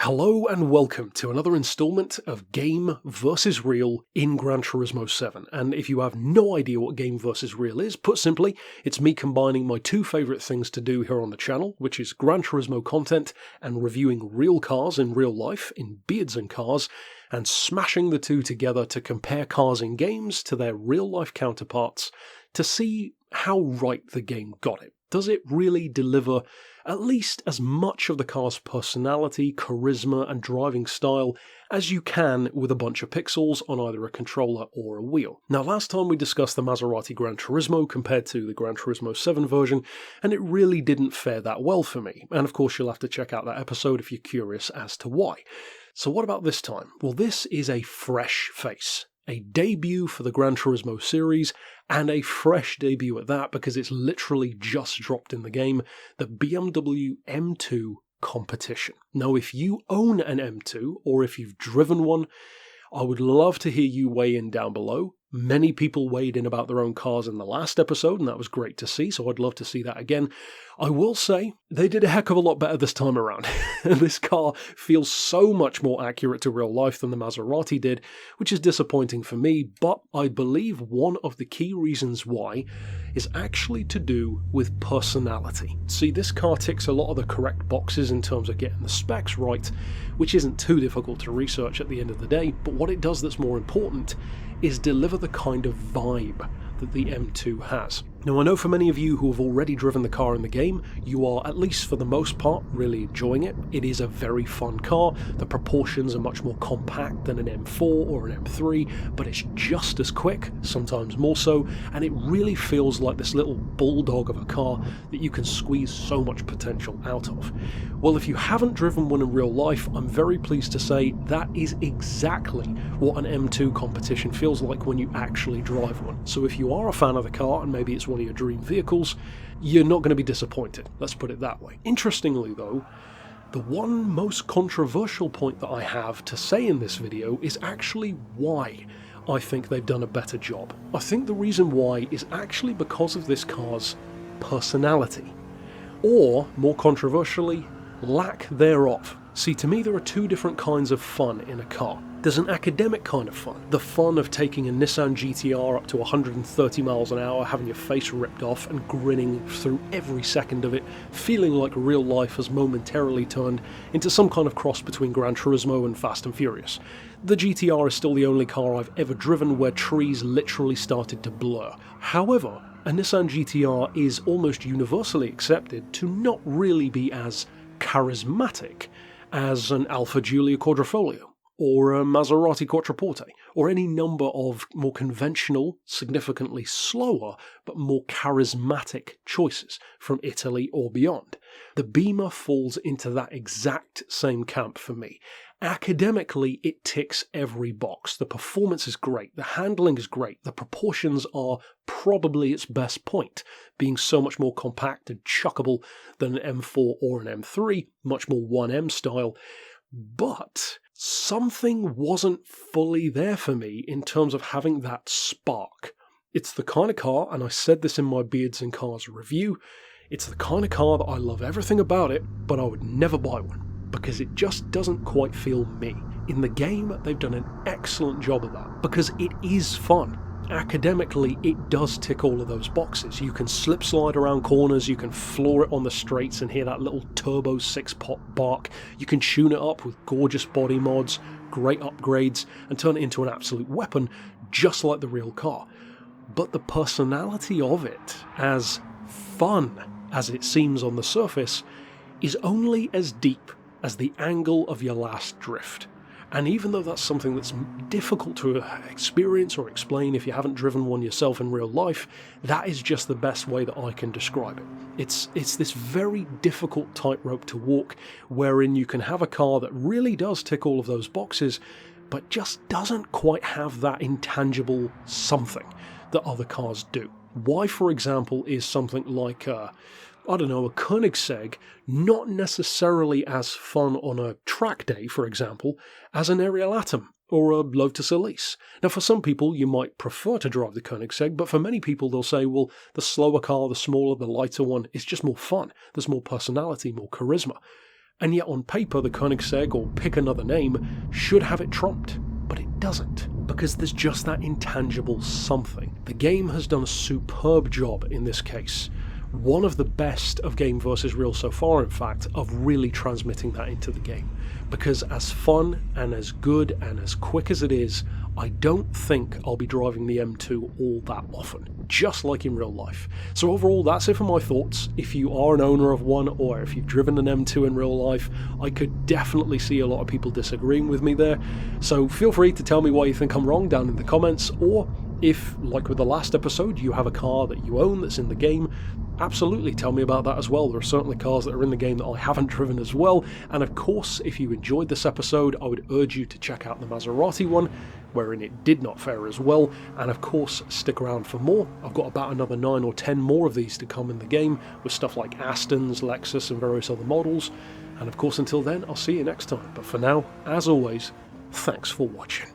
Hello and welcome to another installment of Game vs Real in Gran Turismo 7. And if you have no idea what Game vs Real is, put simply, it's me combining my two favourite things to do here on the channel, which is Gran Turismo content and reviewing real cars in real life in Beards and Cars, and smashing the two together to compare cars in games to their real life counterparts to see how right the game got it. Does it really deliver at least as much of the car's personality, charisma and driving style as you can with a bunch of pixels on either a controller or a wheel? Now, last time we discussed the Maserati Gran Turismo compared to the Gran Turismo 7 version, and it really didn't fare that well for me. And of course you'll have to check out that episode if you're curious as to why. So what about this time? Well, this is a fresh face. A debut for the Gran Turismo series, and a fresh debut at that because it's literally just dropped in the game, the BMW M2 Competition. Now, if you own an M2, or if you've driven one, I would love to hear you weigh in down below. Many people weighed in about their own cars in the last episode, and that was great to see, so I'd love to see that again. I will say, they did a heck of a lot better this time around. This car feels so much more accurate to real life than the Maserati did, which is disappointing for me, but I believe one of the key reasons why is actually to do with personality. See, this car ticks a lot of the correct boxes in terms of getting the specs right, which isn't too difficult to research at the end of the day, but what it does that's more important is deliver the kind of vibe that the M2 has. Now, I know for many of you who have already driven the car in the game, you are, at least for the most part, really enjoying it. It is a very fun car. The proportions are much more compact than an M4 or an M3, but it's just as quick, sometimes more so, and it really feels like this little bulldog of a car that you can squeeze so much potential out of. Well, if you haven't driven one in real life, I'm very pleased to say that is exactly what an M2 competition feels like when you actually drive one. So if you are a fan of the car, and maybe it's one of your dream vehicles, you're not going to be disappointed, let's put it that way. Interestingly though, the one most controversial point that I have to say in this video is actually why I think they've done a better job. I think the reason why is actually because of this car's personality, or more controversially, lack thereof. See, to me there are two different kinds of fun in a car. There's an academic kind of fun, the fun of taking a Nissan GTR up to 130 miles an hour, having your face ripped off and grinning through every second of it, feeling like real life has momentarily turned into some kind of cross between Gran Turismo and Fast and Furious. The GTR is still the only car I've ever driven where trees literally started to blur. However, a Nissan GTR is almost universally accepted to not really be as charismatic as an Alfa Giulia Quadrifoglio, or a Maserati Quattroporte, or any number of more conventional, significantly slower, but more charismatic choices from Italy or beyond. The Beamer falls into that exact same camp for me. Academically, it ticks every box. The performance is great, the handling is great, the proportions are probably its best point, being so much more compact and chuckable than an M4 or an M3, much more 1M style, but something wasn't fully there for me in terms of having that spark. It's the kind of car, and I said this in my Beards and Cars review, it's the kind of car that I love everything about it, but I would never buy one, because it just doesn't quite feel me. In the game, they've done an excellent job of that, because it is fun. Academically, it does tick all of those boxes. You can slip slide around corners, you can floor it on the straights and hear that little turbo 6-pot bark, you can tune it up with gorgeous body mods, great upgrades, and turn it into an absolute weapon, just like the real car. But the personality of it, as fun as it seems on the surface, is only as deep as the angle of your last drift. And even though that's something that's difficult to experience or explain if you haven't driven one yourself in real life, that is just the best way that I can describe it. It's this very difficult tightrope to walk, wherein you can have a car that really does tick all of those boxes, but just doesn't quite have that intangible something that other cars do. Why, for example, is something like a Koenigsegg not necessarily as fun on a track day, for example, as an Ariel Atom or a Lotus Elise. Now, for some people, you might prefer to drive the Koenigsegg, but for many people, they'll say, well, the slower car, the smaller, the lighter one, is just more fun. There's more personality, more charisma. And yet on paper the Koenigsegg, or pick another name, should have it trumped. But it doesn't, because there's just that intangible something. The game has done a superb job in this case. One of the best of game versus real so far, in fact, of really transmitting that into the game. Because as fun and as good and as quick as it is, I don't think I'll be driving the M2 all that often, just like in real life. So overall, that's it for my thoughts. If you are an owner of one, or if you've driven an M2 in real life, I could definitely see a lot of people disagreeing with me there. So feel free to tell me why you think I'm wrong down in the comments, or if, like with the last episode, you have a car that you own that's in the game, absolutely tell me about that as well. There are certainly cars that are in the game that I haven't driven as well. And of course, if you enjoyed this episode, I would urge you to check out the Maserati one, wherein it did not fare as well. And of course, stick around for more. I've got about another 9 or 10 more of these to come in the game, with stuff like Astons, Lexus, and various other models. And of course, until then, I'll see you next time. But for now, as always, thanks for watching.